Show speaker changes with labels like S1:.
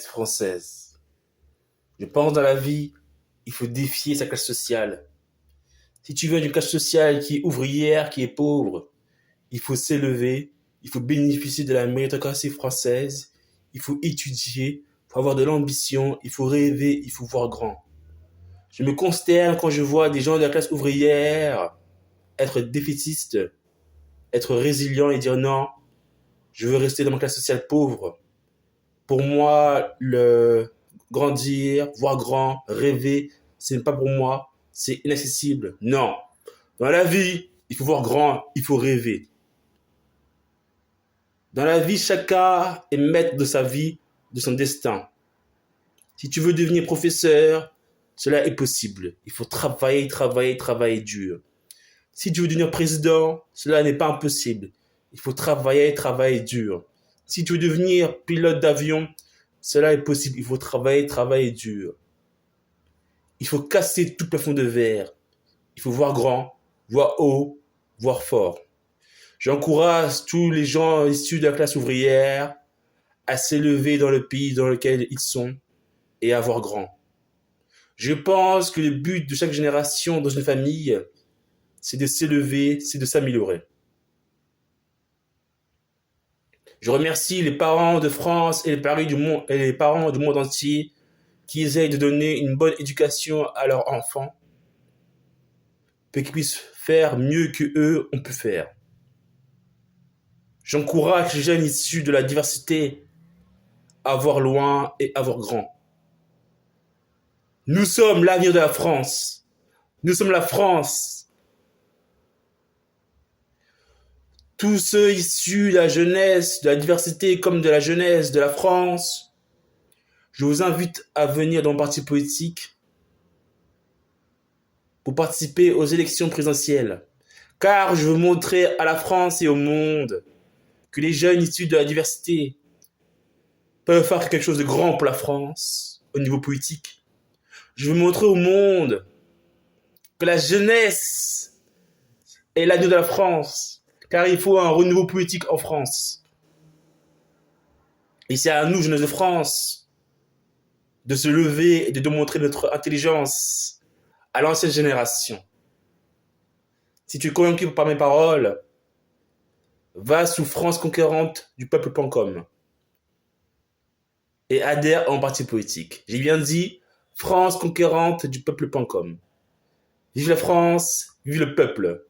S1: française. Je pense dans la vie, il faut défier sa classe sociale. Si tu viens d'une classe sociale qui est ouvrière, qui est pauvre, il faut s'élever, il faut bénéficier de la méritocratie française, il faut étudier, il faut avoir de l'ambition, il faut rêver, il faut voir grand. Je me consterne quand je vois des gens de la classe ouvrière être défaitistes, être résilients et dire non, je veux rester dans ma classe sociale pauvre. Pour moi, le grandir, voir grand, rêver, ce n'est pas pour moi, c'est inaccessible. Non. Dans la vie, il faut voir grand, il faut rêver. Dans la vie, chacun est maître de sa vie, de son destin. Si tu veux devenir professeur, cela est possible. Il faut travailler, travailler, travailler dur. Si tu veux devenir président, cela n'est pas impossible. Il faut travailler, travailler dur. Si tu veux devenir pilote d'avion, cela est possible. Il faut travailler, travailler dur. Il faut casser tout plafond de verre. Il faut voir grand, voir haut, voir fort. J'encourage tous les gens issus de la classe ouvrière à s'élever dans le pays dans lequel ils sont et à voir grand. Je pense que le but de chaque génération dans une famille, c'est de s'élever, c'est de s'améliorer. Je remercie les parents de France et les parents du monde entier qui essayent de donner une bonne éducation à leurs enfants pour qu'ils puissent faire mieux que eux ont pu faire. J'encourage les jeunes issus de la diversité à voir loin et à voir grand. Nous sommes l'avenir de la France. Nous sommes la France. Tous ceux issus de la jeunesse, de la diversité comme de la jeunesse de la France, je vous invite à venir dans mon parti politique pour participer aux élections présidentielles. Car je veux montrer à la France et au monde que les jeunes issus de la diversité peuvent faire quelque chose de grand pour la France au niveau politique. Je veux montrer au monde que la jeunesse est l'avenir de la France. Car il faut un renouveau politique en France. Et c'est à nous, jeunesse de France, de se lever et de démontrer notre intelligence à l'ancienne génération. Si tu es convaincu par mes paroles, va sur franceconquérante-du-peuple.com et adhère à mon parti politique. J'ai bien dit franceconquérante-du-peuple.com. Vive la France, vive le peuple.